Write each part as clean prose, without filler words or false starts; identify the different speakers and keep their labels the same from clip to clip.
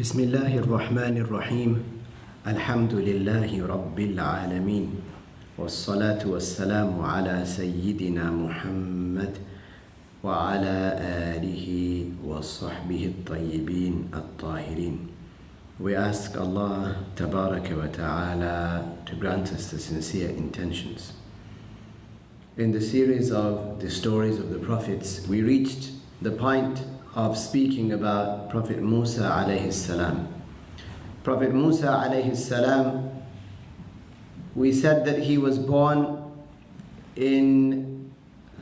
Speaker 1: بسم الله الرحمن الرحيم الحمد لله رب العالمين والصلاة والسلام على سيدنا محمد وعلى آله وصحبه الطيبين الطاهرين. We ask Allah Tabaraka wa Ta'ala to grant us the sincere intentions. In the series of the stories of the prophets, we reached the point of speaking about Prophet Musa alayhi salam. Prophet Musa alayhi salam, we said that he was born in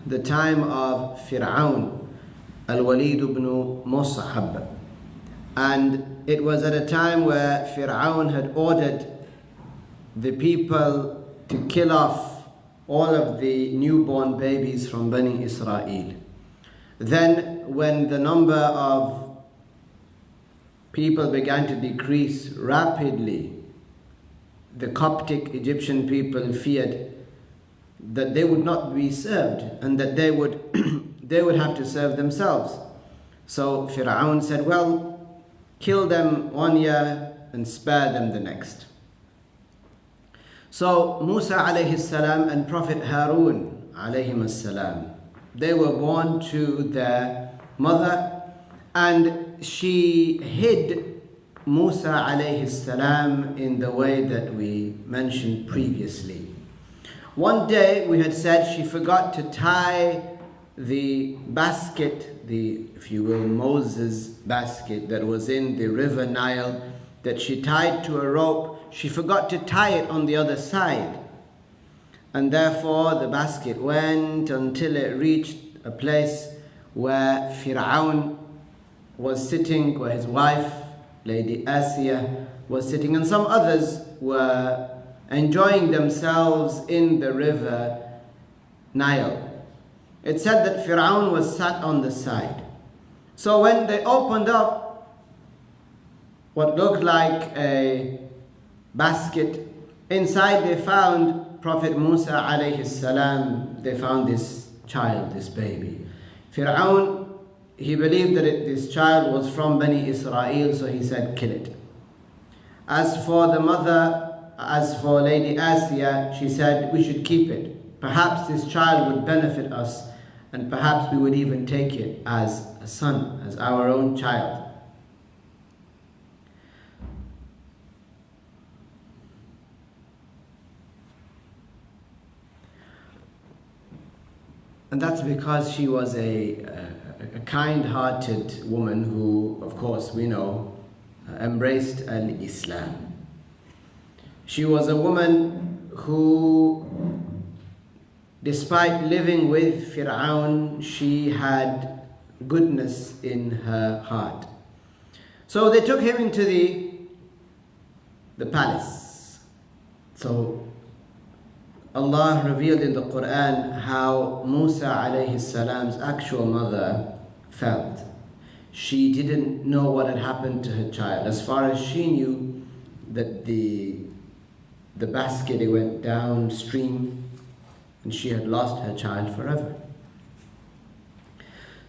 Speaker 1: the time of Fir'aun, Al-Walid ibn Mus'ab. And it was at a time where Fir'aun had ordered the people to kill off all of the newborn babies from Bani Israel. Then when the number of people began to decrease rapidly, the Coptic Egyptian people feared that they would not be served and that they would they would have to serve themselves. So Fir'aun said, well, kill them one year and spare them the next. So Musa alayhi salam and Prophet Harun alayhi salam, they were born to their mother, and she hid Musa alayhi salam in the way that we mentioned previously. One day we had said she forgot to tie the basket, if you will, Moses' basket that was in the river Nile, that she tied to a rope. She forgot to tie it on the other side. And therefore the basket went until it reached a place where Fir'aun was sitting, where his wife, Lady Asiya, was sitting, and some others were enjoying themselves in the river Nile. It said that Fir'aun was sat on the side. So when they opened up what looked like a basket, inside they found Prophet Musa alayhi salam. They found this child, this baby. Fir'aun, he believed that this child was from Bani Israel, so he said, kill it. As for the mother, as for Lady Asiya, she said, we should keep it. Perhaps this child would benefit us, and perhaps we would even take it as a son, as our own child. And that's because she was a kind-hearted woman who, of course, we know, embraced Islam. She was a woman who, despite living with Fir'aun, she had goodness in her heart. So they took him into the palace. So Allah revealed in the Quran how Musa alayhi salam's actual mother felt. She didn't know what had happened to her child. As far as she knew, that the basket, it went downstream and she had lost her child forever.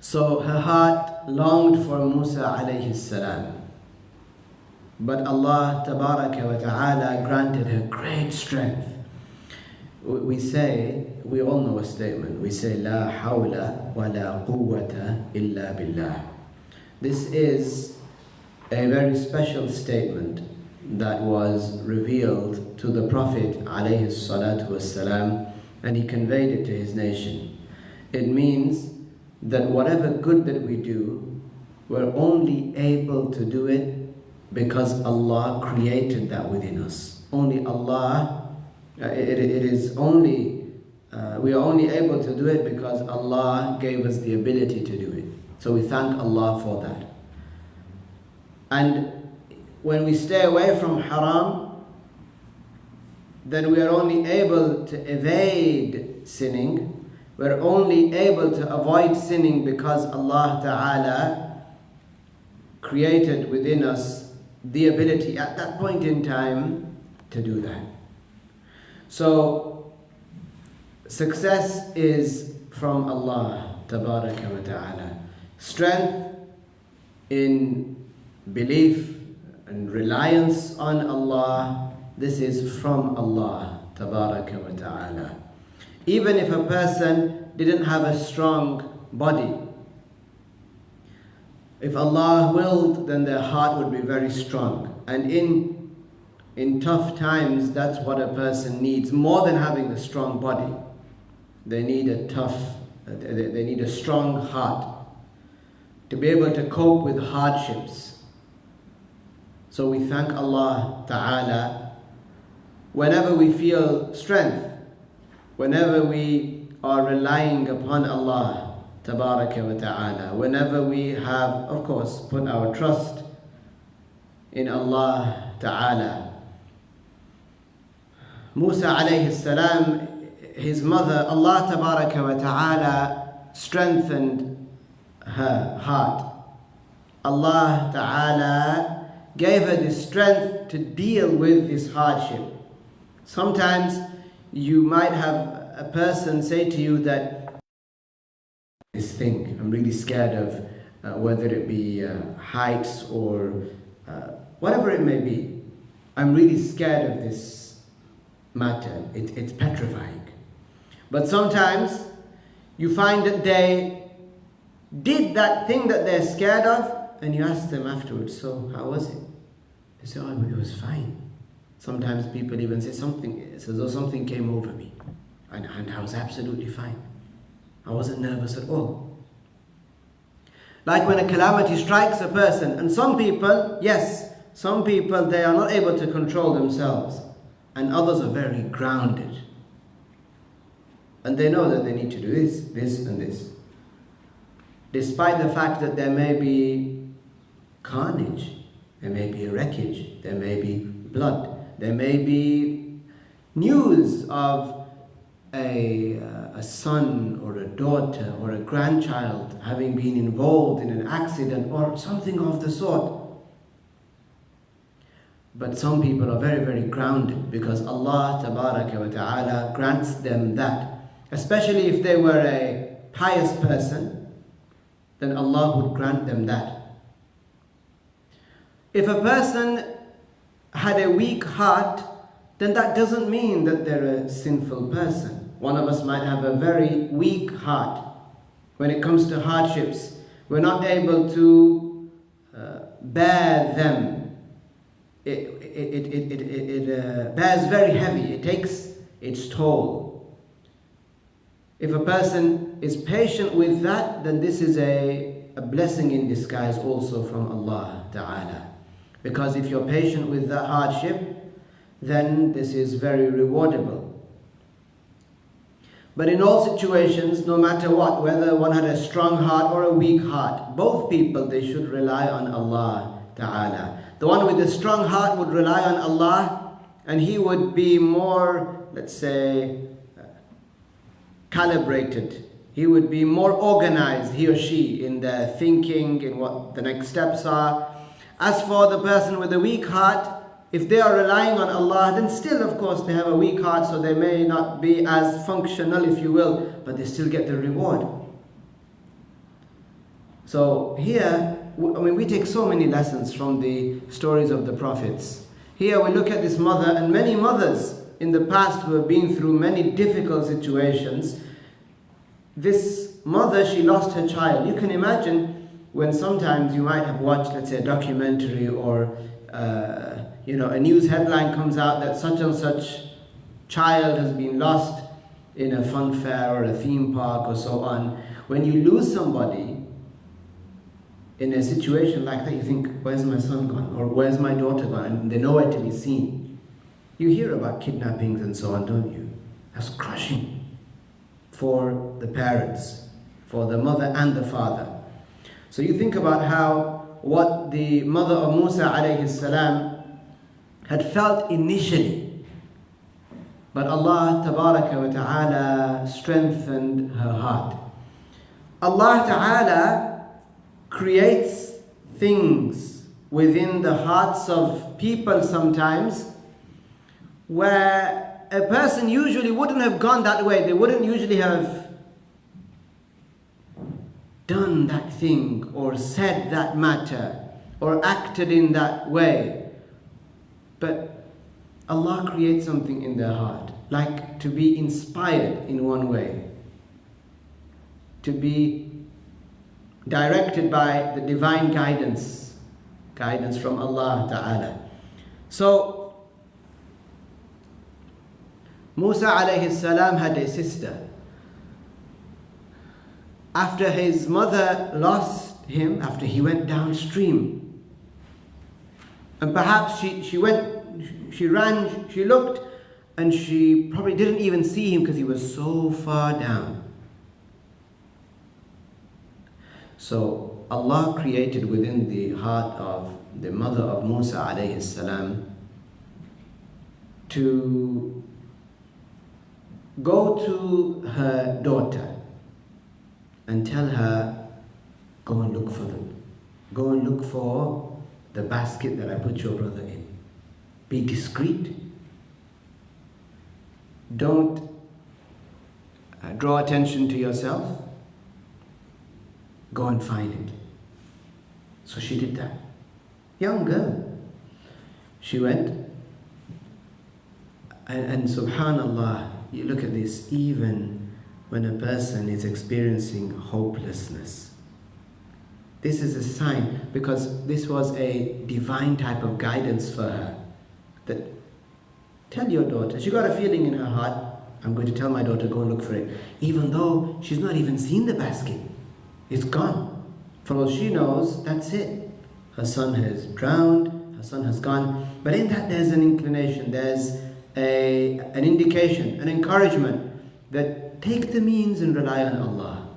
Speaker 1: So her heart longed for Musa alayhi salam. But Allah Tabaraka wa Ta'ala granted her great strength. We all know a statement. We say, La hawla wa la quwwata illa billah. This is a very special statement that was revealed to the Prophet alayhi salatu wassalam, and he conveyed it to his nation. It means that whatever good that we do, we're only able to do it because Allah created that within us. Only Allah. We are only able to do it because Allah gave us the ability to do it. So we thank Allah for that. And when we stay away from haram, then we are only able to evade sinning. We're only able to avoid sinning because Allah Ta'ala created within us the ability at that point in time to do that. So success is from Allah Tabaraka wa Ta'ala. Strength in belief, and reliance on Allah, this is from Allah Tabaraka wa Ta'ala. Even if a person didn't have a strong body, if Allah willed, then their heart would be very strong. And in tough times, that's what a person needs, more than having a strong body. They need they need a strong heart to be able to cope with hardships. So we thank Allah Ta'ala whenever we feel strength, whenever we are relying upon Allah Tabaraka wa Ta'ala, whenever we have, of course, put our trust in Allah Ta'ala. Musa alayhi salam, his mother, Allah Tabaraka wa Ta'ala strengthened her heart. Allah Ta'ala gave her the strength to deal with this hardship. Sometimes you might have a person say to you that this thing, I'm really scared of, whether it be heights or whatever it may be. I'm really scared of this matter. It's petrifying. But sometimes you find that they did that thing that they're scared of, and you ask them afterwards, so how was it? They say, oh, it was fine. Sometimes people even say something, it's as though something came over me, and I was absolutely fine. I wasn't nervous at all. Like when a calamity strikes a person, and some people, yes, some people, they are not able to control themselves, and others are very grounded. And they know that they need to do this, this, and this. Despite the fact that there may be carnage, there may be wreckage, there may be blood, there may be news of a son or a daughter or a grandchild having been involved in an accident or something of the sort. But some people are very, very grounded because Allah Tabaraka wa Ta'ala grants them that. Especially if they were a pious person, then Allah would grant them that. If a person had a weak heart, then that doesn't mean that they're a sinful person. One of us might have a very weak heart. When it comes to hardships, we're not able to bear them. It bears very heavy. It takes its toll. If a person is patient with that, then this is a blessing in disguise also from Allah Ta'ala. Because if you're patient with that hardship, then this is very rewardable. But in all situations, no matter what, whether one had a strong heart or a weak heart, both people, they should rely on Allah Ta'ala. The one with the strong heart would rely on Allah, and he would be more, let's say, calibrated. He would be more organized, he or she, in their thinking, in what the next steps are. As for the person with a weak heart, if they are relying on Allah, then still, of course, they have a weak heart, so they may not be as functional, if you will, but they still get the reward. So here, we take so many lessons from the stories of the prophets. Here we look at this mother, and many mothers in the past who have been through many difficult situations. This mother, she lost her child. You can imagine when sometimes you might have watched, let's say, a documentary or a news headline comes out that such and such child has been lost in a fun fair or a theme park or so on. When you lose somebody in a situation like that, you think, where's my son gone? Or where's my daughter gone? And they're nowhere to be seen. You hear about kidnappings and so on, don't you? That's crushing for the parents, for the mother and the father. So you think about what the mother of Musa alayhi salam had felt initially. But Allah Tabaraka wa Ta'ala strengthened her heart. Allah Ta'ala creates things within the hearts of people sometimes where a person usually wouldn't have gone that way. They wouldn't usually have done that thing or said that matter or acted in that way. But Allah creates something in their heart, like to be inspired in one way, to be directed by the divine guidance from Allah Ta'ala. So Musa alayhi salam had a sister. After his mother lost him, after he went downstream, and perhaps she ran, she looked, and she probably didn't even see him because he was so far down. So Allah created within the heart of the mother of Musa alayhi salam to go to her daughter and tell her, go and look for them. Go and look for the basket that I put your brother in. Be discreet. Don't draw attention to yourself. Go and find it. So she did that. Young girl. She went, and subhanallah, you look at this, even when a person is experiencing hopelessness, this is a sign, because this was a divine type of guidance for her, that tell your daughter, she got a feeling in her heart, I'm going to tell my daughter, go and look for it, even though she's not even seen the basket. It's gone. For all she knows, that's it. Her son has drowned, her son has gone. But in that there's an inclination, there's an indication, an encouragement that take the means and rely on Allah.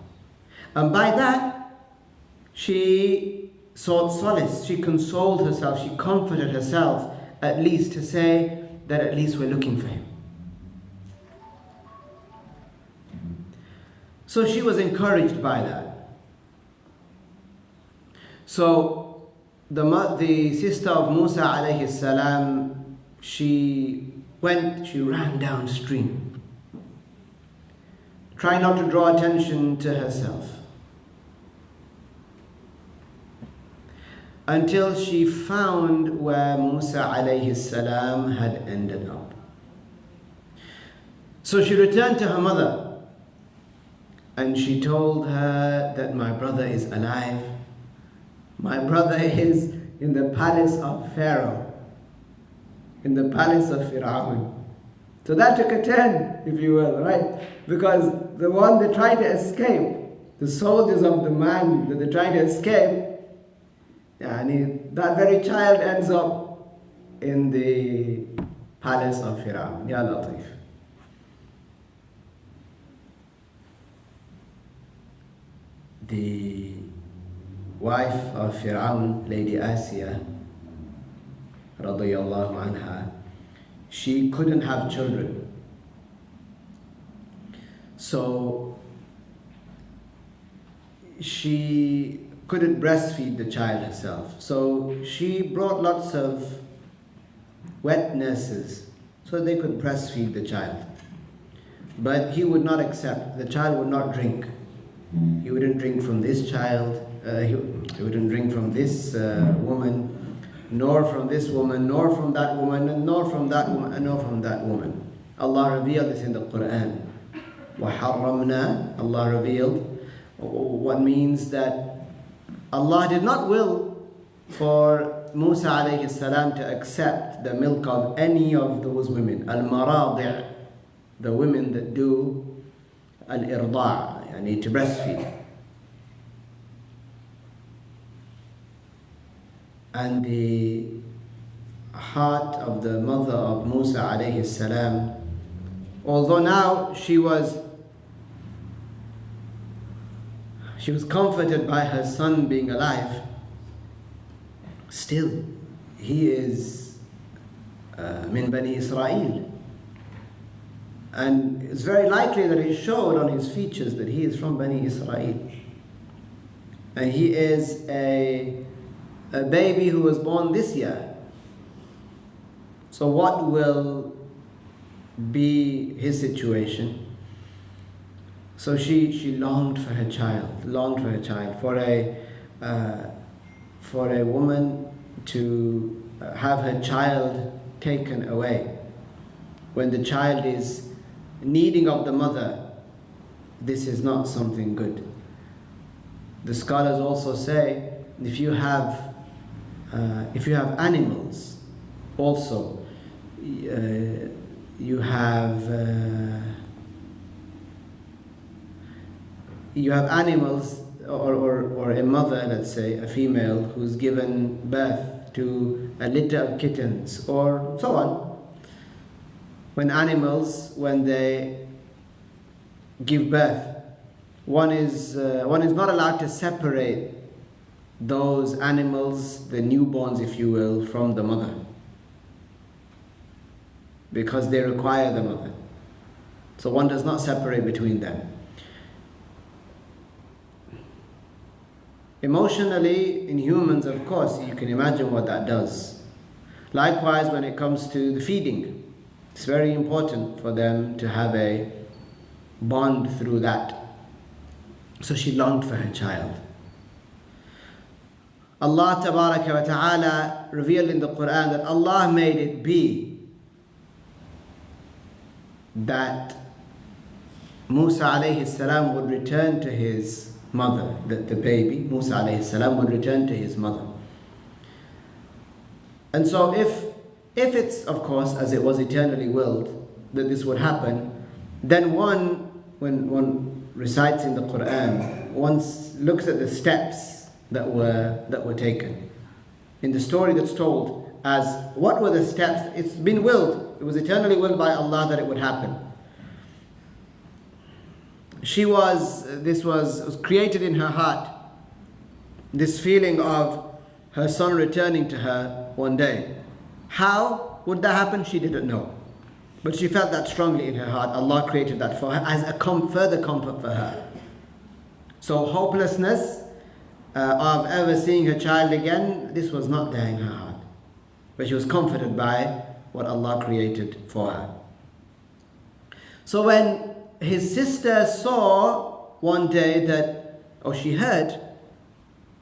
Speaker 1: And by that, she sought solace, she consoled herself, she comforted herself, at least to say that at least we're looking for him. So she was encouraged by that. So the sister of Musa alayhi salam, she ran downstream, trying not to draw attention to herself, until she found where Musa alayhi salam had ended up. So she returned to her mother and she told her that my brother is alive. My brother is in the palace of Pharaoh, in the palace of Fir'aun. So that took a turn, if you will, right? Because the one that tried to escape, the soldiers of the man that they tried to escape, that very child ends up in the palace of Fir'aun. Ya Latif. The wife of Fir'aun, Lady Asiya, radiyallahu anha, she couldn't have children. So she couldn't breastfeed the child herself. So she brought lots of wet nurses so they could breastfeed the child. But he would not accept, the child would not drink. He wouldn't drink from this child, he wouldn't drink from this woman, nor from this woman, nor from that woman, and nor from that woman, and nor from that woman. Allah revealed this in the Quran. وَحَرَّمْنَا, Allah revealed, what means that Allah did not will for Musa alayhi salam to accept the milk of any of those women. Al-maradi', the women that do al-irda', to breastfeed. And the heart of the mother of Musa alayhi salam, although now she was comforted by her son being alive, still he is min Bani Israel. And it's very likely that he showed on his features that he is from Bani Israel. And he is a baby who was born this year. So what will be his situation? So she longed for her child, for a woman to have her child taken away when the child is needing of the mother. This is not something good. The scholars also say if you have animals also, you have animals, or a mother, let's say a female, who's given birth to a litter of kittens or so on. When they give birth, one is not allowed to separate those animals, the newborns if you will, from the mother, because they require the mother. So one does not separate between them. Emotionally, in humans, of course, you can imagine what that does. Likewise, when it comes to the feeding, it's very important for them to have a bond through that. So she longed for her child. Allah Tabaraka wa Ta'ala revealed in the Quran that Allah made it be that Musa alayhi salam would return to his mother, that the baby, Musa alayhi salam, would return to his mother. And so if it's, of course, as it was eternally willed that this would happen, then when one recites in the Quran, one looks at the steps that were taken. In the story that's told as what were the steps, it's been willed. It was eternally willed by Allah that it would happen. This was created in her heart, this feeling of her son returning to her one day. How would that happen? She didn't know. But she felt that strongly in her heart. Allah created that for her as a further comfort for her. So hopelessness of ever seeing her child again, this was not there in her heart. But she was comforted by what Allah created for her. So when his sister saw one day she heard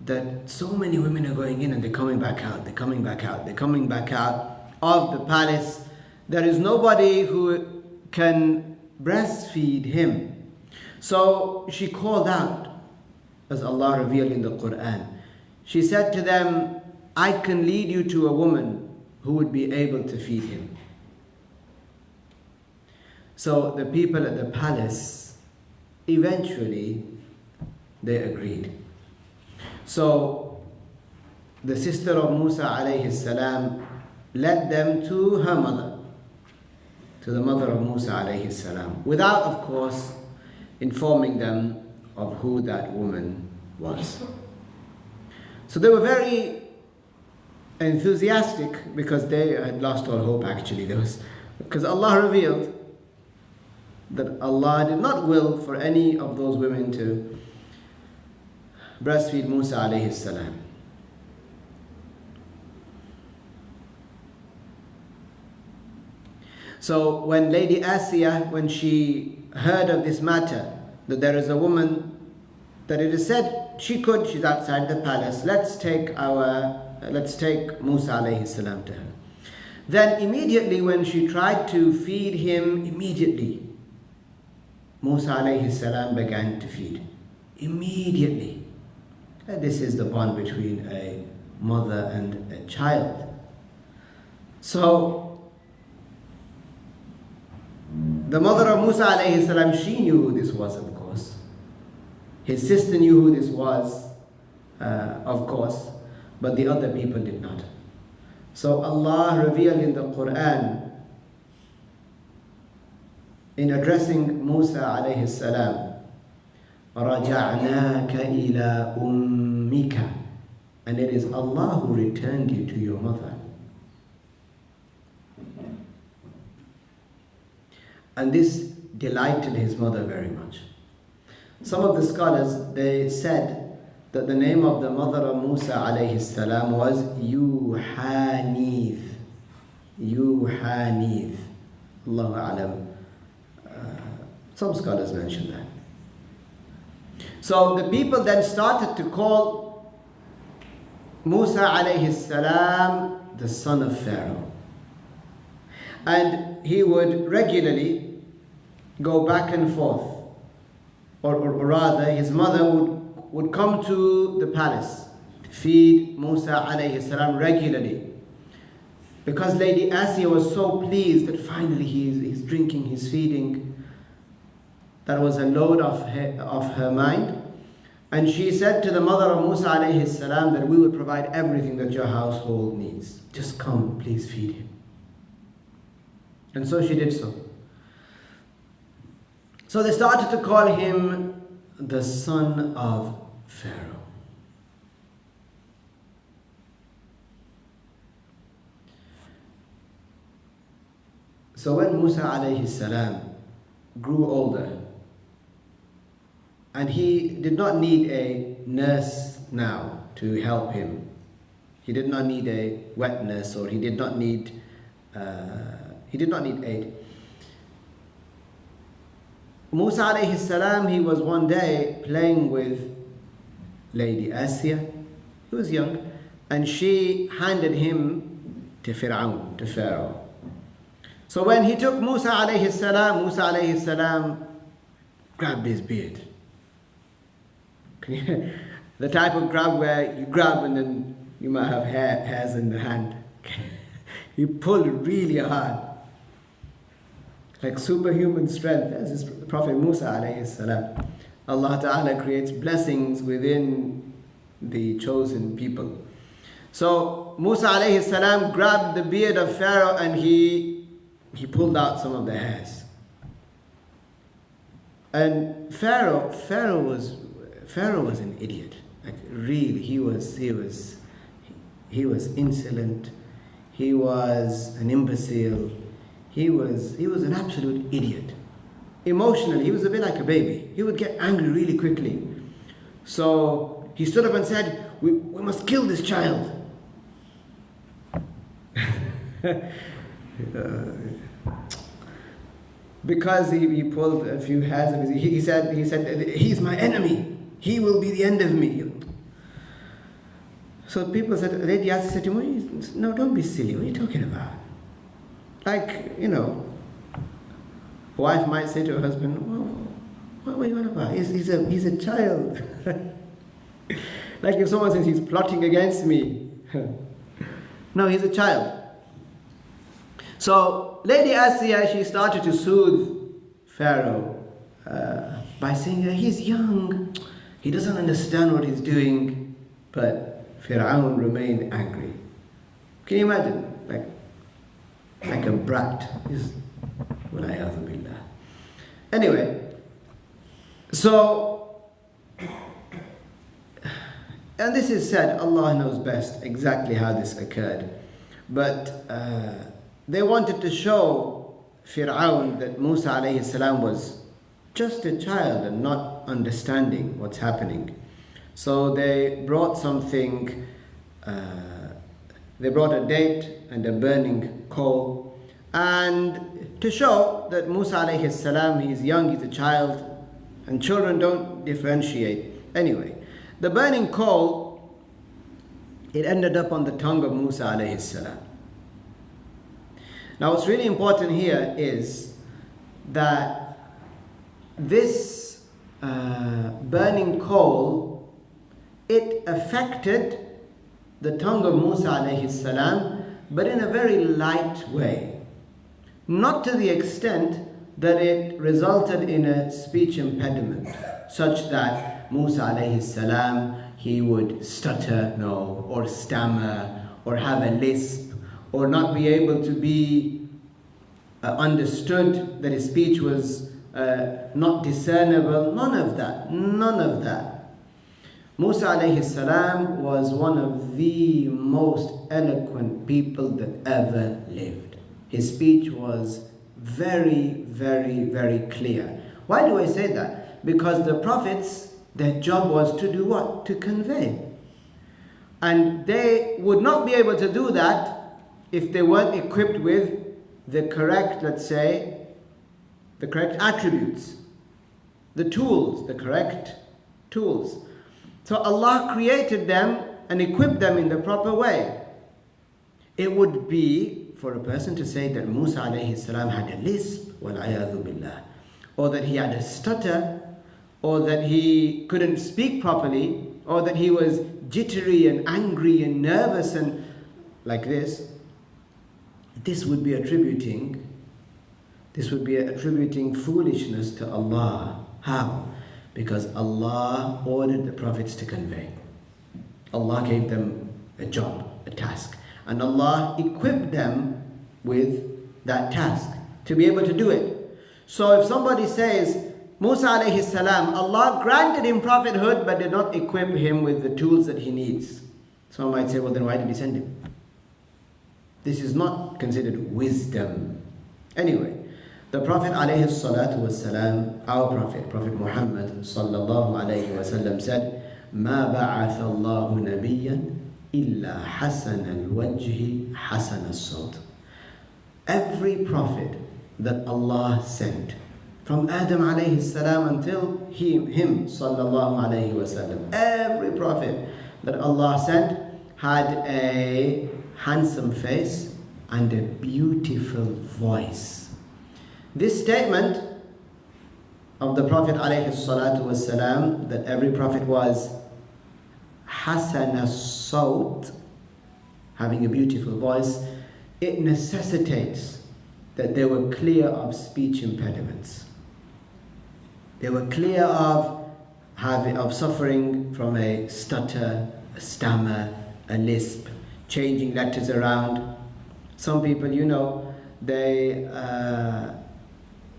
Speaker 1: that so many women are going in and they're coming back out, they're coming back out, they're coming back out of the palace. There is nobody who can breastfeed him. So she called out, as Allah revealed in the Quran. She said to them, I can lead you to a woman who would be able to feed him. So the people at the palace, eventually, they agreed. So the sister of Musa alayhi salam led them to her mother, to the mother of Musa alayhi salam, without, of course, informing them of who that woman was. So they were very enthusiastic because they had lost all hope actually. Because Allah revealed that Allah did not will for any of those women to breastfeed Musa alayhi salam. So when Lady Asiya, when she heard of this matter, that there is a woman that it is said she's outside the palace, let's take Musa alayhi salam to her. Then immediately when she tried to feed him, immediately Musa alayhi salam began to feed. Immediately. And this is the bond between a mother and a child. So the mother of Musa alayhi salam, she knew who this was, of course. His sister knew who this was, of course, but the other people did not. So Allah revealed in the Quran, in addressing Musa alayhi salam, رَجَعْنَاكَ إِلَىٰ أُمِّكَ, and it is Allah who returned you to your mother. And this delighted his mother very much. Some of the scholars, they said that the name of the mother of Musa alayhi salam was Yuhanith. Yuhanith. Allahu A'lam. Some scholars mention that. So the people then started to call Musa alayhi salam, the son of Pharaoh. And he would regularly go back and forth. Or rather, his mother would come to the palace to feed Musa alayhi salam regularly. Because Lady Asiya was so pleased that finally he's drinking, he's feeding. That was a load off her mind. And she said to the mother of Musa alayhi salam that we will provide everything that your household needs. Just come, please feed him. And so she did so. So they started to call him the son of Pharaoh. So when Musa alayhi salam grew older, and he did not need a nurse now to help him. He did not need a wet nurse, or he did not need aid. Musa alayhi salam, he was one day playing with Lady Asiya. He was young, and she handed him to Pharaoh. So when he took Musa alayhi salam grabbed his beard. The type of grab where you grab and then you might have hairs in the hand. He pulled really hard, like superhuman strength, as is Prophet Musa alayhi salam. Allah Ta'ala creates blessings within the chosen people. So Musa alayhi salam grabbed the beard of Pharaoh and he pulled out some of the hairs. And Pharaoh was an idiot. Like really, he was insolent. He was an imbecile. He was an absolute idiot. Emotionally, he was a bit like a baby. He would get angry really quickly. So he stood up and said, "We must kill this child." Because he pulled a few hairs of his, he said, "He's my enemy. He will be the end of me." So people said, Lady Asiya said to him, "No, don't be silly. What are you talking about?" Like, a wife might say to her husband, "Well, what are you on about? He's a child." Like if someone says he's plotting against me. No, he's a child. So Lady Asiya, she started to soothe Pharaoh by saying that he's young, he doesn't understand what he's doing. But Fir'aun remained angry. Can you imagine? Like a brat. Anyway, so, and this is said, Allah knows best exactly how this occurred. But they wanted to show Fir'aun that Musa alayhi salam was just a child and not understanding what's happening. So they brought something, they brought a date and a burning coal, and to show that Musa alayhi salam, he's young, he's a child, and children don't differentiate. Anyway, the burning coal, it ended up on the tongue of Musa alayhi salam. Now what's really important here is that this burning coal, it affected the tongue of Musa alayhi salam, but in a very light way. Not to the extent that it resulted in a speech impediment, such that Musa alayhi salam, he would stutter, or stammer, or have a lisp, or not be able to be understood, that his speech was not discernible. None of that. Musa alayhi salam was one of the most eloquent people that ever lived. His speech was very, very, very clear. Why do I say that? Because the prophets, their job was to do what? To convey. And they would not be able to do that if they weren't equipped with the correct, let's say, the correct attributes, the tools, the correct tools. So Allah created them and equip them in the proper way. It would be for a person to say that Musa alayhi salam had a lisp, wal-'ayadhu billah, or that he had a stutter, or that he couldn't speak properly, or that he was jittery and angry and nervous and like this. This would be attributing foolishness to Allah. How? Because Allah ordered the prophets to convey. Allah gave them a job, a task, and Allah equipped them with that task to be able to do it. So if somebody says, Musa alayhi salam, Allah granted him prophethood but did not equip him with the tools that he needs. Someone might say, well then why did he send him? This is not considered wisdom. Anyway, the Prophet alayhi salatu wasalam, our Prophet, Prophet Muhammad sallallahu alayhi wasallam said, ما بعث الله نبيا إلا حسن الوجه حسن الصوت. Every prophet that Allah sent, from Adam alayhi salam until him sallallahu alayhi wasallam, every prophet that Allah sent had a handsome face and a beautiful voice. This statement of the Prophet alayhi salatu wasalam, that every prophet was hasan as-sawt, having a beautiful voice, it necessitates that they were clear of speech impediments. They were clear of suffering from a stutter, a stammer, a lisp, changing letters around. Some people,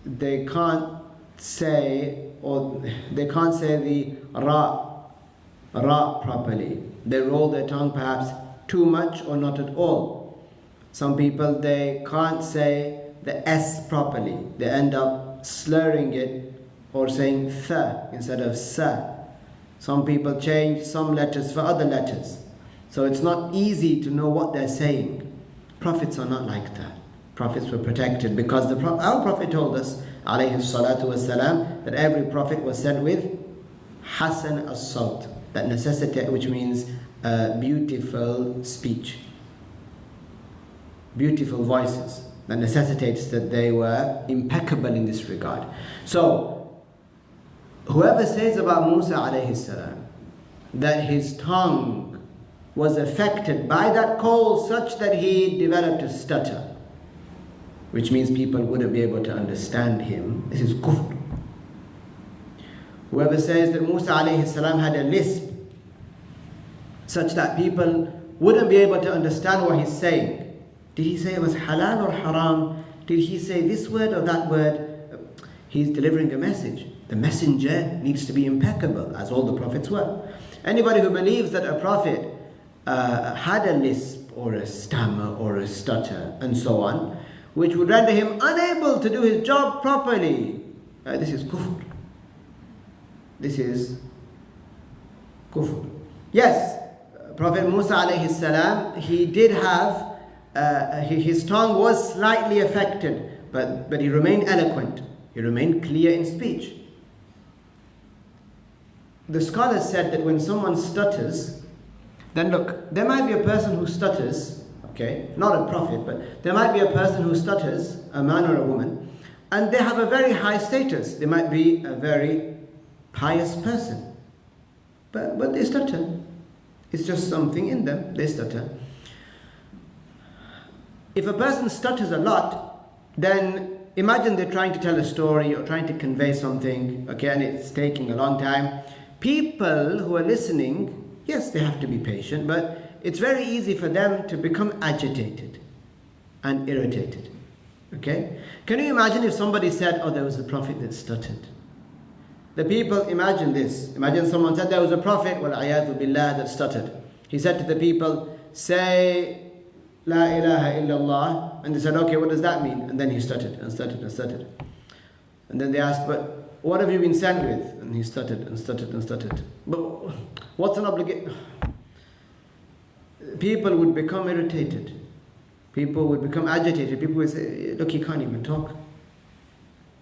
Speaker 1: they can't say the ra properly. They roll their tongue perhaps too much or not at all. Some people, they can't say the s properly. They end up slurring it or saying th instead of sa. Some people change some letters for other letters. So it's not easy to know what they're saying. Prophets are not like that. Prophets were protected because our Prophet told us, alayhi salatu wasalam, that every prophet was sent with hasan as-sawt, that necessitate, which means beautiful speech, beautiful voices, that necessitates that they were impeccable in this regard. So whoever says about Musa alayhi salam that his tongue was affected by that cold such that he developed a stutter, which means people wouldn't be able to understand him, this is kufr. Whoever says that Musa alayhi salam had a lisp such that people wouldn't be able to understand what he's saying. Did he say it was halal or haram? Did he say this word or that word? He's delivering a message. The messenger needs to be impeccable, as all the prophets were. Anybody who believes that a prophet had a lisp or a stammer or a stutter and so on, which would render him unable to do his job properly, this is kufr. This is kufr. Yes, Prophet Musa alayhi salam, he did have, his tongue was slightly affected, but he remained eloquent. He remained clear in speech. The scholars said that when someone stutters, then look, there might be a person who stutters, okay, not a prophet, but there might be a person who stutters, a man or a woman, and they have a very high status. They might be a very pious person, but they stutter. It's just something in them, they stutter. If a person stutters a lot, then imagine they're trying to tell a story or trying to convey something, okay, and it's taking a long time. People who are listening, yes, they have to be patient, but it's very easy for them to become agitated and irritated, okay? Can you imagine if somebody said, oh, there was a prophet that stuttered? The people, imagine this. Imagine someone said there was a prophet, wal-'ayadhu billah, that stuttered. He said to the people, say, La ilaha illallah. And they said, okay, what does that mean? And then he stuttered and stuttered and stuttered. And then they asked, but what have you been sent with? And he stuttered and stuttered and stuttered. But what's an obligation? People would become irritated. People would become agitated. People would say, look, he can't even talk.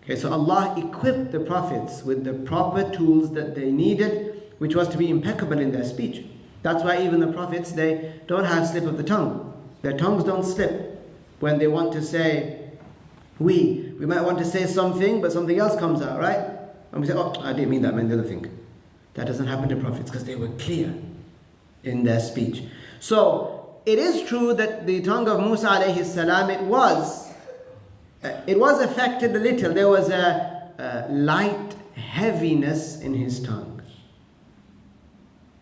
Speaker 1: Okay, so Allah equipped the prophets with the proper tools that they needed, which was to be impeccable in their speech. That's why even the prophets, they don't have slip of the tongue. Their tongues don't slip when they want to say we might want to say something, but something else comes out, right? And we say, oh, I didn't mean that, I meant the other thing. That doesn't happen to prophets because they were clear in their speech. So it is true that the tongue of Musa alayhi salam, it was affected a little. There was a light heaviness in his tongue.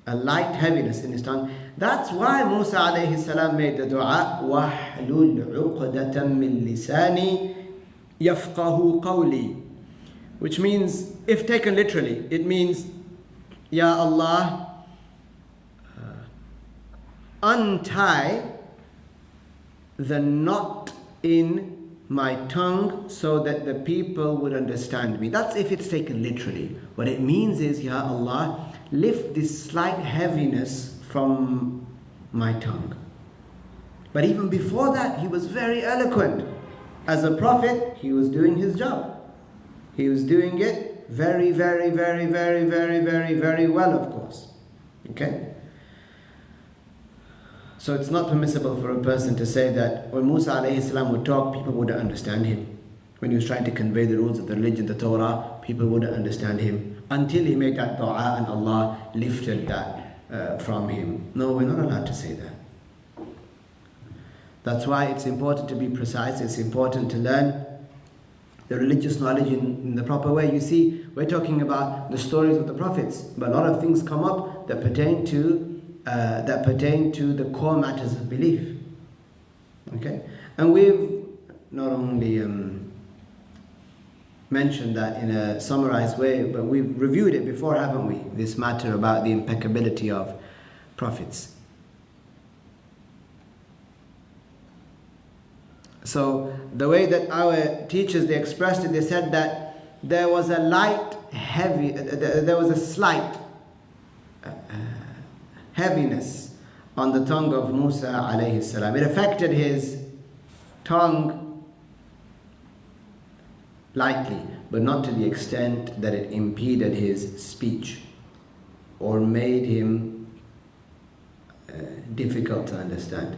Speaker 1: A light heaviness in his tongue. That's why Musa alayhi salam made the dua, وَاحْلُلْ عُقْدَةً مِّن لِسَانِي يَفْقَهُ قَوْلِي, which means, if taken literally, it means, Ya Allah, untie the knot in my tongue so that the people would understand me. That's if it's taken literally. What it means is, Ya Allah, lift this slight heaviness from my tongue. But even before that, he was very eloquent. As a prophet, he was doing his job. He was doing it very, very, very, very, very, very, very well, of course. Okay? So it's not permissible for a person to say that when Musa alayhi salam would talk, people wouldn't understand him. When he was trying to convey the rules of the religion, the Torah, people wouldn't understand him until he made that dua and Allah lifted that from him. No, we're not allowed to say that. That's why it's important to be precise. It's important to learn the religious knowledge in the proper way. You see, we're talking about the stories of the prophets, but a lot of things come up that pertain to the core matters of belief. Okay, and we've not only mentioned that in a summarized way, but we've reviewed it before, haven't we? This matter about the impeccability of prophets. So the way that our teachers, they expressed it, they said that there was a slight heaviness on the tongue of Musa alayhi salam. It affected his tongue lightly, but not to the extent that it impeded his speech or made him difficult to understand.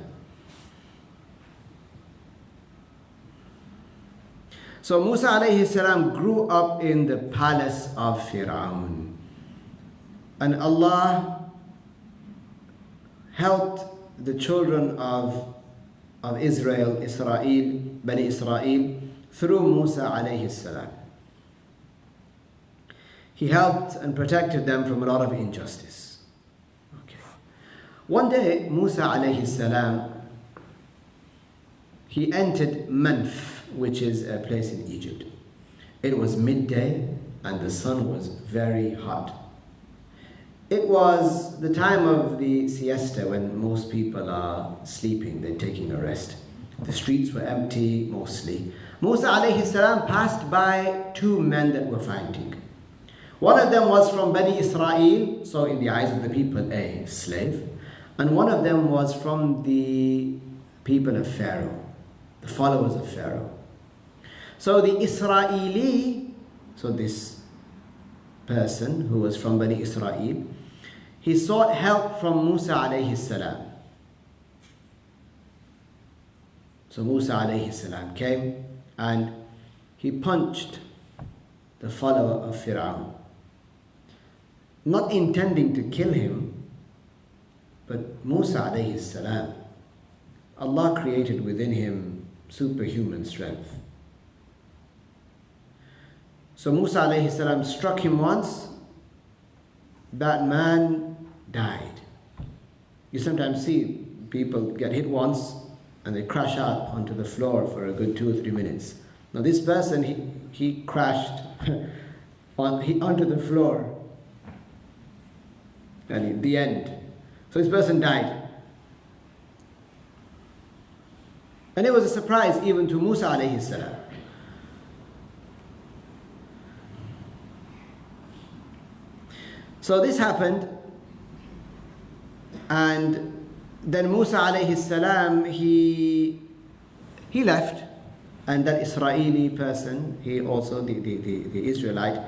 Speaker 1: So Musa alayhi salam grew up in the palace of Fir'aun, and Allah helped the children of Israel, Bani Israel, through Musa alayhi salam. He helped and protected them from a lot of injustice. Okay. One day, Musa alayhi salam, he entered Manf, which is a place in Egypt. It was midday and the sun was very hot. It was the time of the siesta when most people are sleeping, they're taking a rest. The streets were empty mostly. Musa alayhi salam passed by two men that were fighting. One of them was from Bani Israel, so in the eyes of the people a slave, and one of them was from the people of Pharaoh, the followers of Pharaoh. So the Israeli, so this person who was from Bani Israel, he sought help from Musa alayhi salam. So Musa alayhi salam came and he punched the follower of Fir'aun, not intending to kill him, but Musa alayhi salam, Allah created within him superhuman strength. So Musa alayhi salam struck him once, that man died. You sometimes see people get hit once and they crash out onto the floor for a good 2 or 3 minutes. Now this person, he crashed onto the floor, and in the end, so this person died. And it was a surprise even to Musa alayhi salam. So this happened, and then Musa alayhi salam, he left, and that Israeli person, he also, the Israelite,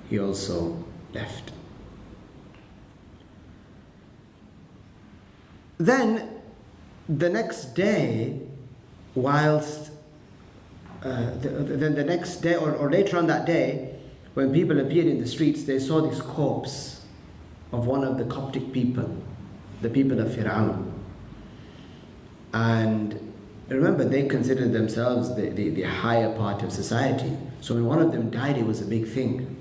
Speaker 1: he also left. Then the next day, whilst the next day or later on that day, when people appeared in the streets, they saw this corpse of one of the Coptic people, the people of Fir'aun. And remember, they considered themselves the higher part of society. So when one of them died, it was a big thing.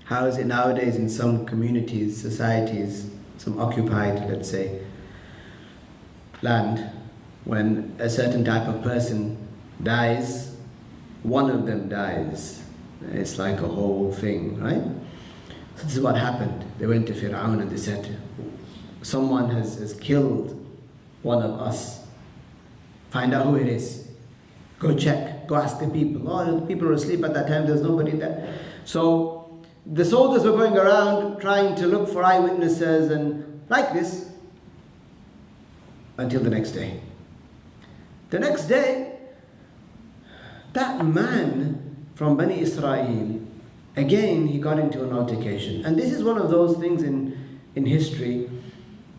Speaker 1: How is it nowadays in some communities, societies, some occupied, let's say, land, when a certain type of person dies, one of them dies. It's like a whole thing, right? So this is what happened. They went to Fir'aun and they said, someone has killed one of us. Find out who it is. Go check. Go ask the people. Oh, the people were asleep at that time. There's nobody there. So the soldiers were going around trying to look for eyewitnesses and like this until the next day. The next day, that man from Bani Israel, again, he got into an altercation. And this is one of those things in history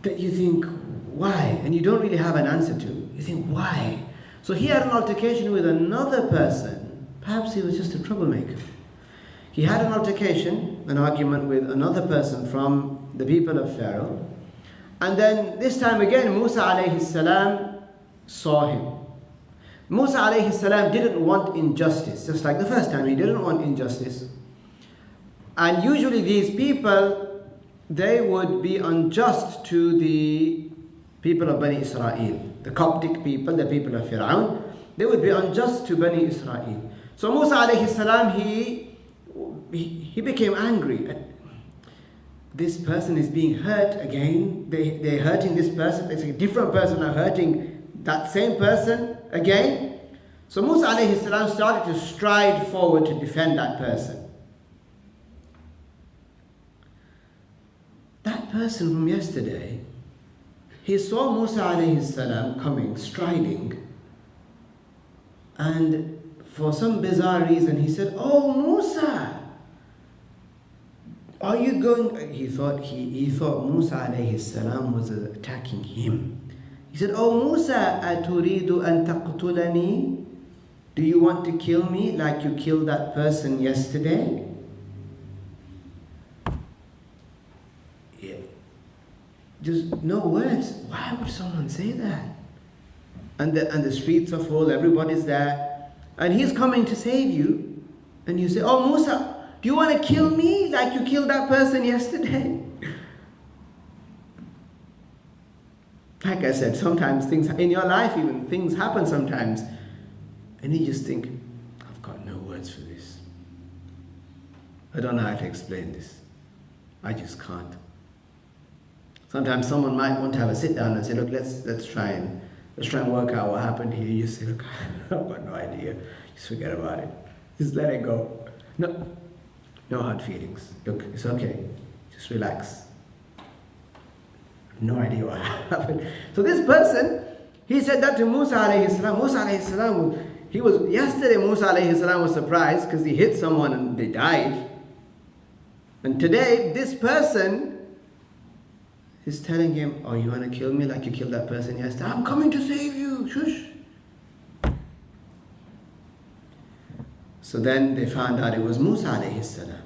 Speaker 1: that you think, why? And you don't really have an answer to. You think, why? So he had an altercation with another person. Perhaps he was just a troublemaker. He had an altercation, an argument with another person from the people of Pharaoh. And then this time again, Musa alayhi salam saw him. Musa alayhi salam didn't want injustice, just like the first time, he didn't want injustice. And usually these people, they would be unjust to the people of Bani Israel. The Coptic people, the people of Fir'aun, they would be unjust to Bani Israel. So Musa alayhi salam, he became angry. This person is being hurt again. They're hurting this person. It's a different person are hurting that same person again. So Musa alayhi salam started to stride forward to defend that person. That person from yesterday, he saw Musa alayhi salam coming, striding, and for some bizarre reason he said, "Oh Musa, are you going?" He thought Musa alayhi salam was attacking him. He said, "Oh Musa, aturidu an taqtulani? Do you want to kill me like you killed that person yesterday?" Just no words. Why would someone say that? And the streets are full, everybody's there, and he's coming to save you, and you say, "Oh Musa, do you want to kill me like you killed that person yesterday?" Like I said, sometimes things in your life, even things happen sometimes, and you just think, I've got no words for this. I don't know how to explain this. I just can't. Sometimes someone might want to have a sit down and say, "Look, let's try and work out what happened here." You say, "Look, I've got no idea. Just forget about it. Just let it go. No hard feelings. Look, it's okay. Just relax. No idea what happened." So this person, he said that to Musa alayhi salam. Musa alayhi salam, yesterday Musa alayhi salam was surprised because he hit someone and they died. And today, this person is telling him, "Oh, you want to kill me like you killed that person yesterday? I'm coming to save you. Shush." So then they found out it was Musa alayhi salam.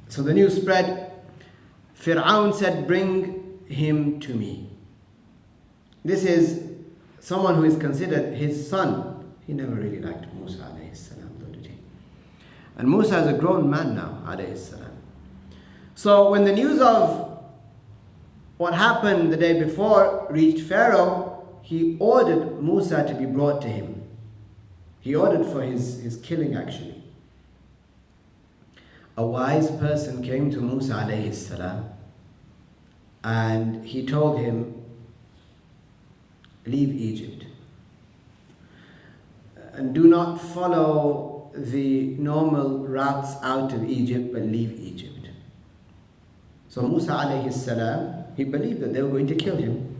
Speaker 1: So the news spread. Fir'aun said, "Bring him to me." This is someone who is considered his son. He never really liked Musa alayhi salam, though, did he? And Musa is a grown man now, alayhi salam. So when the news of what happened the day before reached Pharaoh, he ordered Musa to be brought to him. He ordered for his killing, actually. A wise person came to Musa alayhi salam and he told him, "Leave Egypt. And do not follow the normal routes out of Egypt, but leave Egypt." So Musa alayhi salam, he believed that they were going to kill him.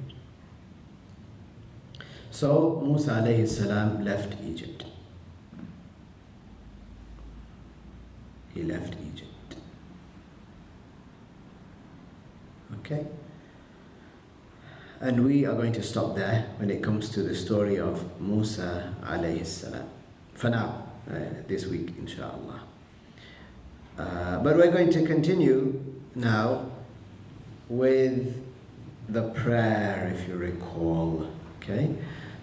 Speaker 1: So So Musa alayhi salam left Egypt. He left Egypt. Okay? And we are going to stop there when it comes to the story of Musa alayhi salam. For now, this week, inshallah. But we're going to continue now with the prayer, if you recall. Okay?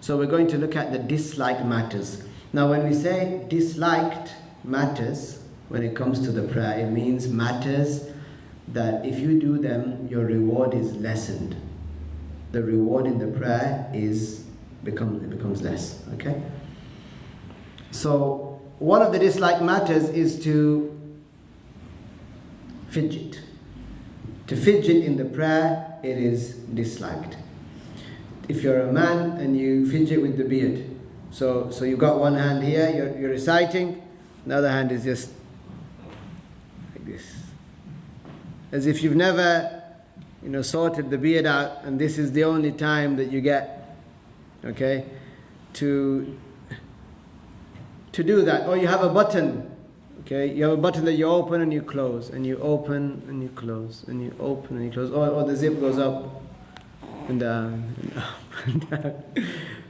Speaker 1: So we're going to look at the disliked matters. Now when we say disliked matters, when it comes to the prayer, it means matters that if you do them, your reward is lessened. The reward in the prayer becomes less. Okay? So one of the disliked matters is to fidget. To fidget in the prayer, it is disliked. If you're a man and you fidget with the beard, so you've got one hand here, you're reciting, the other hand is just like this. As if you've never, sorted the beard out, and this is the only time that you get, okay, to do that. Or you have a button, okay, you have a button that you open and you close, and you open and you close, and you open and you close, or the zip goes up and down and up and down.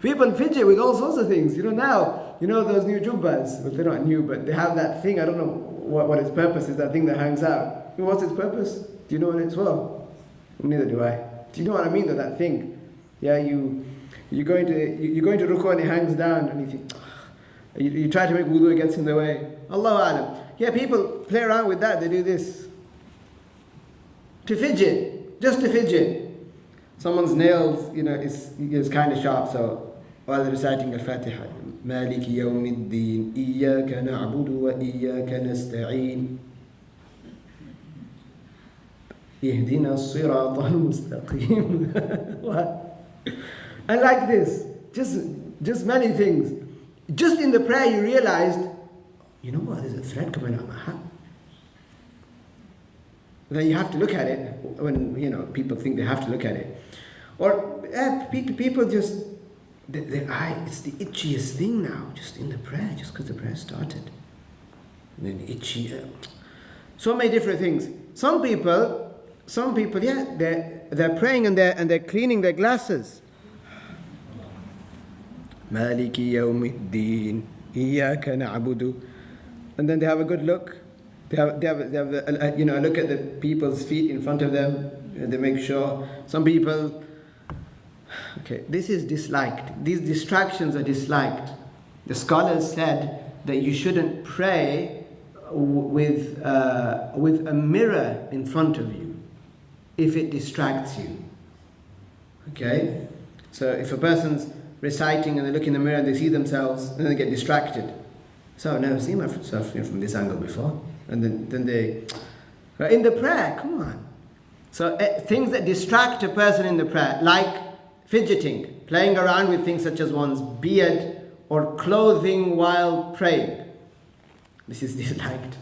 Speaker 1: People fidget with all sorts of things. Now, those new jubbas, well, they're not new, but they have that thing, I don't know what its purpose is, that thing that hangs out. What's its purpose? Do you know what it's for? Neither do I. Do you know what I mean, that thing? Yeah, you're going to ruku and it hangs down, and you think, you try to make wudu, it gets in the way. Allahu Alam. Yeah, people play around with that, they do this. To fidget, just to fidget. Someone's nails, is kind of sharp, so while they're reciting Al-Fatiha, مالك يوم الدين إياك نعبد وإياك نستعين اهدنا الصراط المستقيم. What? And like this, just many things. Just in the prayer you realized, you know what, there's a thread coming out of my hat. Then you have to look at it when, people think they have to look at it. Or people just, their eye, it's the itchiest thing now, just in the prayer, just because the prayer started. And then itchy. So many different things. Some people, yeah, they're praying and they're cleaning their glasses. Maliki yawmiddin, iyyaka na'budu. And then they have a good look. They have a look at the people's feet in front of them. They make sure. Some people, okay, this is disliked. These distractions are disliked. The scholars said that you shouldn't pray with a mirror in front of you if it distracts you. Okay? So if a person's reciting and they look in the mirror and they see themselves, and then they get distracted. So I've never seen myself from this angle before. And then they, in the prayer, come on. So things that distract a person in the prayer, like fidgeting, playing around with things such as one's beard or clothing while praying. This is disliked.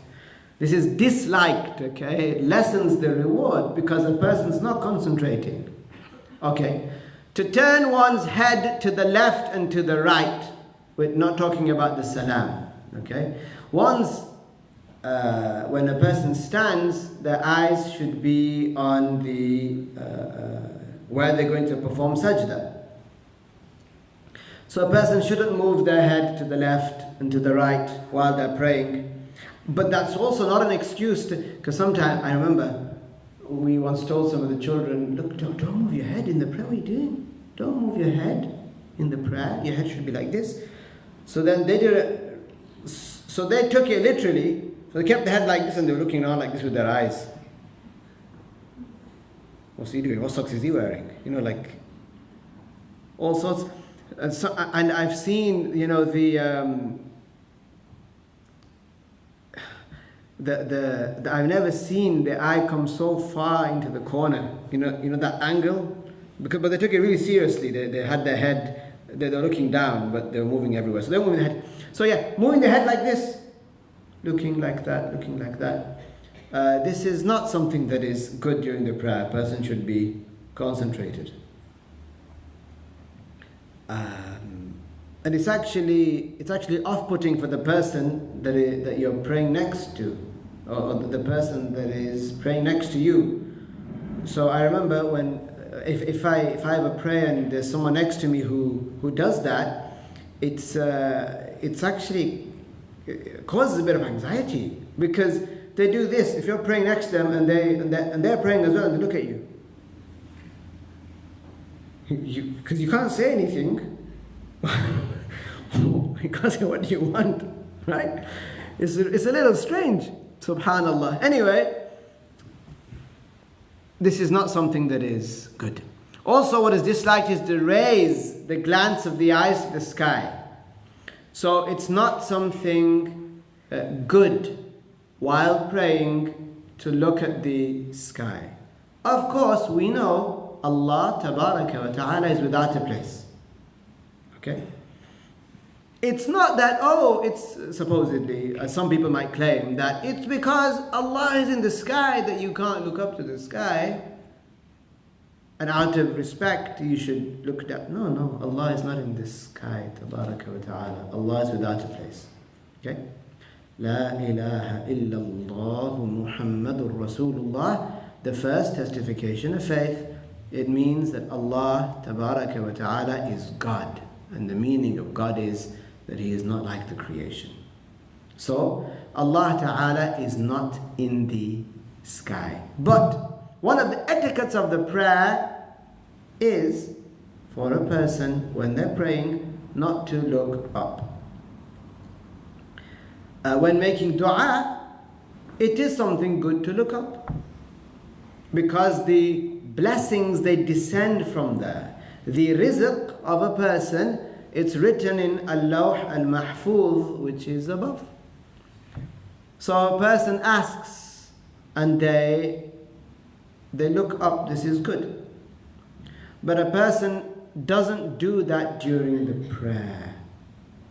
Speaker 1: This is disliked, okay? It lessens the reward because a person's not concentrating. Okay. To turn one's head to the left and to the right, we're not talking about the salam, okay? When a person stands, their eyes should be on the where they're going to perform sajda. So a person shouldn't move their head to the left and to the right while they're praying. But that's also not an excuse because sometimes, I remember, we once told some of the children, look, don't move your head in the prayer. What are you doing? Don't move your head in the prayer. Your head should be like this. So then they did it. So they took it literally. So they kept the head like this and they were looking around like this with their eyes. What's he doing? What socks is he wearing? Like all sorts. And I've seen, I've never seen the eye come so far into the corner. That angle. But they took it really seriously. They had their head, they were looking down, but they were moving everywhere. So they were moving the head. So yeah, moving the head like this, looking like that, looking like that. This is not something that is good during the prayer. A person should be concentrated. And it's actually off-putting for the person that you're praying next to, or the person that is praying next to you. So I remember when if I have a prayer and there's someone next to me who does that, it's actually it causes a bit of anxiety, because they do this. If you're praying next to them and they're praying as well, and they look at you, because you can't say anything. You can't say what do you want, right? It's a little strange, subhanallah. Anyway, this is not something that is good. Also, what is disliked is to raise the glance of the eyes to the sky. So it's not something good while praying to look at the sky. Of course, we know Allah Tabaraka wa Ta'ala is without a place. Okay? It's not that, it's supposedly, some people might claim that it's because Allah is in the sky that you can't look up to the sky, and out of respect you should look down. No, Allah is not in the sky, Tabaraka wa Ta'ala. Allah is without a place. Okay? La ilaha illallah Muhammadur Rasulullah. The first testification of faith, it means that Allah Tabaraka wa Ta'ala is God. And the meaning of God is that He is not like the creation. So, Allah Ta'ala is not in the sky. But one of the etiquettes of the prayer is for a person, when they're praying, not to look up. When making dua, it is something good to look up, because the blessings, they descend from there. The rizq of a person, it's written in Al-Lawh Al-Mahfuz, which is above. So a person asks and they look up, this is good. But a person doesn't do that during the prayer.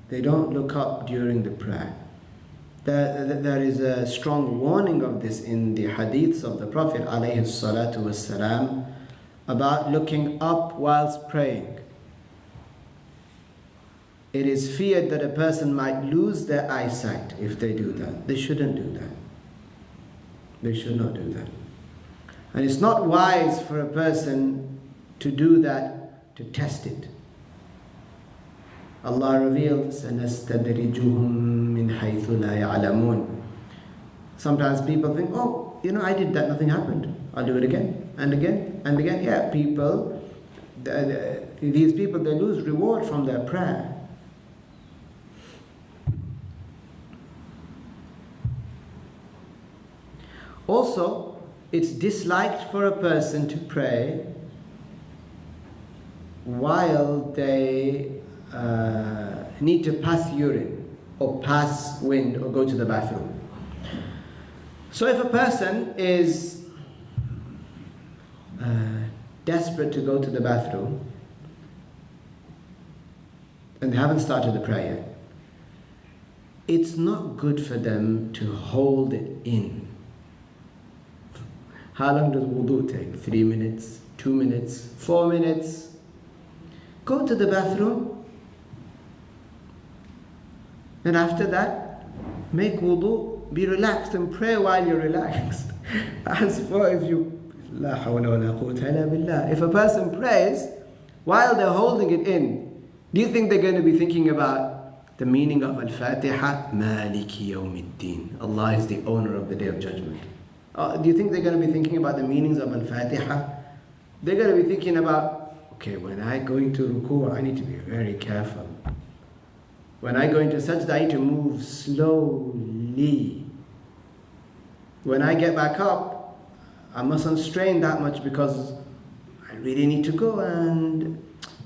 Speaker 1: They don't look up during the prayer. There is a strong warning of this in the hadiths of the Prophet alayhi salatu wassalam, about looking up whilst praying. It is feared that a person might lose their eyesight if they do that. They shouldn't do that. They should not do that. And it's not wise for a person to do that to test it. Allah revealed, سَنَسْتَدْرِجُهُمْ مِنْ حَيْثُ لَا يَعْلَمُونَ. Sometimes people think, I did that, nothing happened. I'll do it again and again and again. Yeah, these people, they lose reward from their prayer. Also, it's disliked for a person to pray while they need to pass urine or pass wind or go to the bathroom. So if a person is desperate to go to the bathroom and they haven't started the prayer yet, it's not good for them to hold it in. How long does wudu take? 3 minutes, 2 minutes, 4 minutes? Go to the bathroom, and after that, make wudu, be relaxed and pray while you're relaxed. As for if a person prays while they're holding it in, do you think they're going to be thinking about the meaning of Al-Fatiha? Maliki Yawmiddin. Allah is the owner of the Day of Judgment. Do you think they're going to be thinking about the meanings of Al-Fatiha? They're going to be thinking about, okay, when I go into ruku', I need to be very careful. When I go into sajda, I need to move slowly. When I get back up, I mustn't strain that much because I really need to go. And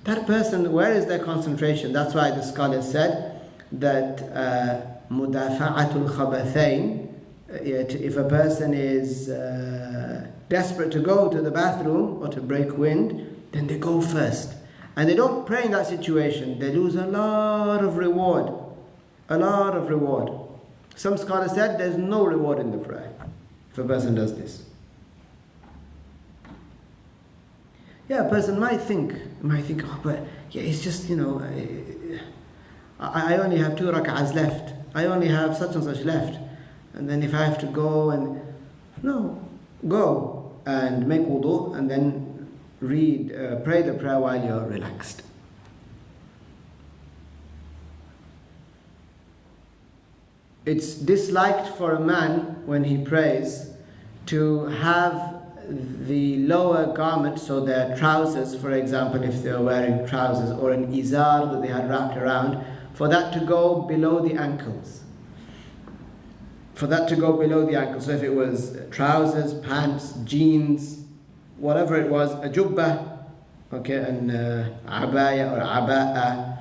Speaker 1: that person, where is their concentration? That's why the scholar said that mudafa'atul khabathain, if a person is desperate to go to the bathroom or to break wind, then they go first. And they don't pray in that situation. They lose a lot of reward. A lot of reward. Some scholars said there's no reward in the prayer if a person does this. Yeah, a person might think, oh, but yeah, it's just, I only have 2 rak'ahs left. I only have such and such left. And then if I have to go and... No, go and make wudu and then pray the prayer while you're relaxed. It's disliked for a man when he prays to have the lower garment, so their trousers, for example, if they're wearing trousers or an izar that they had wrapped around, for that to go below the ankles. For that to go below the ankles. So if it was trousers, pants, jeans, whatever it was, a jubbah, okay, an abaya or aba'a,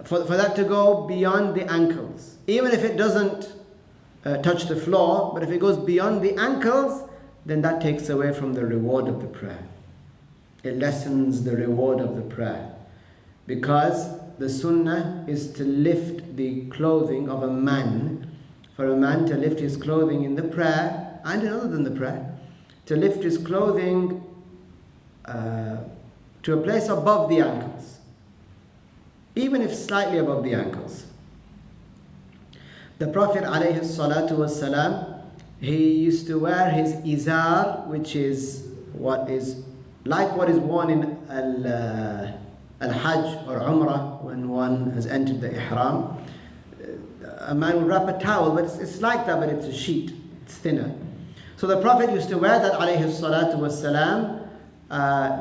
Speaker 1: for that to go beyond the ankles. Even if it doesn't touch the floor, but if it goes beyond the ankles, then that takes away from the reward of the prayer. It lessens the reward of the prayer. Because the sunnah is to lift the clothing of a man, for a man to lift his clothing in the prayer, and in other than the prayer, to lift his clothing to a place above the ankles, even if slightly above the ankles. The Prophet ﷺ, he used to wear his izar, which is what is worn in al-Hajj or Umrah when one has entered the ihram. A man would wrap a towel, but it's like that, but it's a sheet, it's thinner. So the Prophet used to wear that ﷺ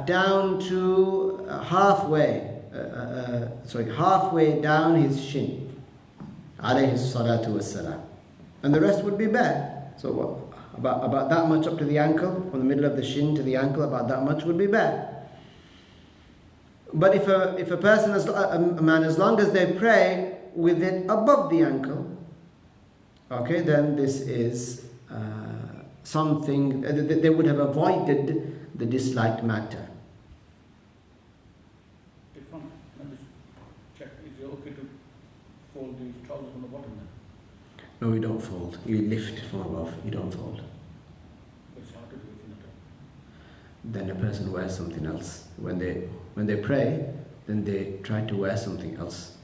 Speaker 1: down to halfway down his shin, alayhi salatu wassalam, and the rest would be bare. So about that much up to the ankle, from the middle of the shin to the ankle, about that much would be bare. But if a person, a man, as long as they pray with it above the ankle, okay, then this is something they would have avoided the disliked matter.
Speaker 2: Is it okay to fold the trousers from the bottom then?
Speaker 1: No, you don't fold. You lift from above. You don't fold.
Speaker 2: It's hard to do it in the top.
Speaker 1: Then a person wears something else. When they pray, then they try to wear something else.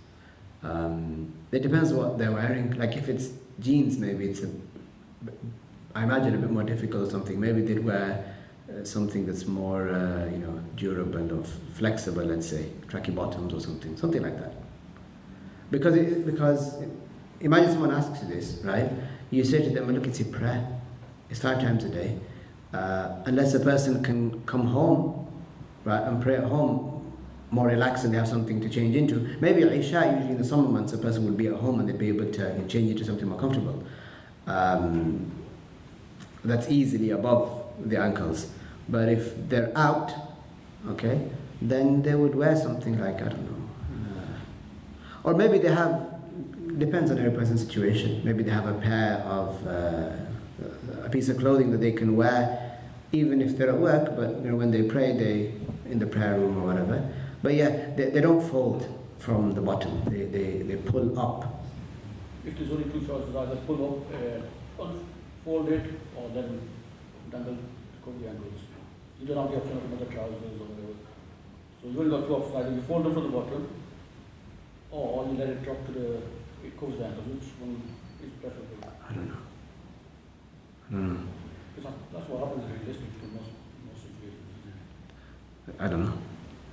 Speaker 1: It depends what they're wearing. Like if it's jeans, maybe I imagine a bit more difficult or something. Maybe they'd wear something that's more, durable or flexible, let's say, tracky bottoms or something like that. Because imagine someone asks you this, right? You say to them, look, it's a prayer. It's 5 times a day. Unless a person can come home, right, and pray at home, more relaxed, and they have something to change into. Maybe Isha, usually in the summer months, a person would be at home and they'd be able to change into something more comfortable. That's easily above the ankles. But if they're out, okay, then they would wear something like, I don't know. Or maybe they have, depends on every person's situation, maybe they have a pair of, a piece of clothing that they can wear even if they're at work, but when they pray, in the prayer room or whatever. But yeah, they don't fold from the bottom, they pull up.
Speaker 2: If there's only 2 trousers, either pull up, fold it, or then dangle to cover the ankles. You don't have the option of another trousers or whatever. So you only got 2 options, either you fold them from the bottom, or you let it drop it covers the ankles. Which one is preferable?
Speaker 1: I don't know.
Speaker 2: Because that's what happens realistically to most situations, isn't it?
Speaker 1: I don't know.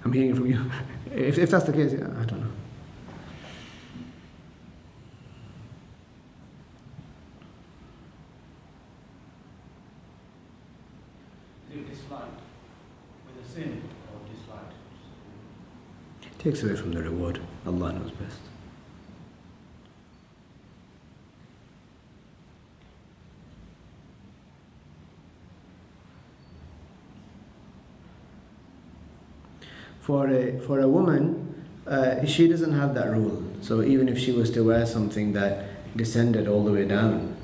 Speaker 1: I'm hearing from you. If that's the case, yeah, I don't know.
Speaker 3: Is it disliked with a sin or disliked?
Speaker 1: It takes away from the reward. Allah knows best. For a woman, she doesn't have that rule. So even if she was to wear something that descended all the way down,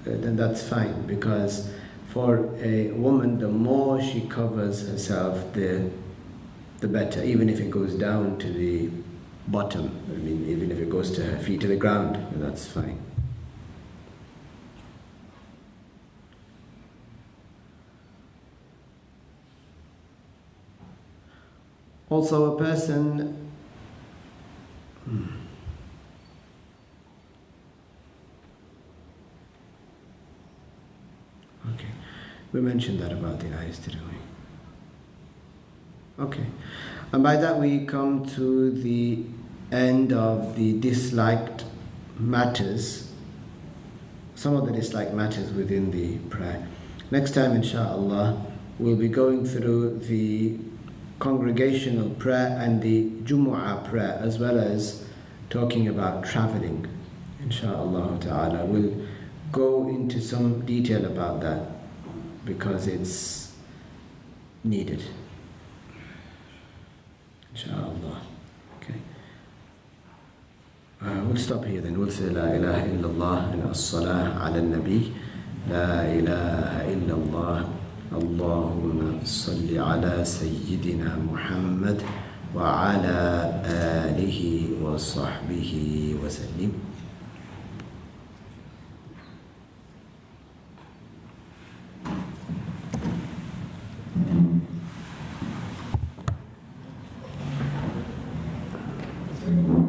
Speaker 1: then that's fine. Because for a woman, the more she covers herself, the better. Even if it goes down to the bottom, even if it goes to her feet to the ground, that's fine. Also a person okay, we mentioned that about the eyes, didn't we? Okay, and by that we come to the end of the disliked matters, some of the disliked matters within the prayer. Next time, inshallah, we'll be going through the congregational prayer and the Jumu'ah prayer, as well as talking about traveling. Inshallah ta'ala, we'll go into some detail about that because it's needed. Inshallah. Okay. We'll stop here then. We'll say La ilaha illallah and as-salah ala nabi. La ilaha illallah. Allahumma salli ala Sayyidina Muhammad wa ala alihi wa sahbihi wa sallim.
Speaker 4: Thank you.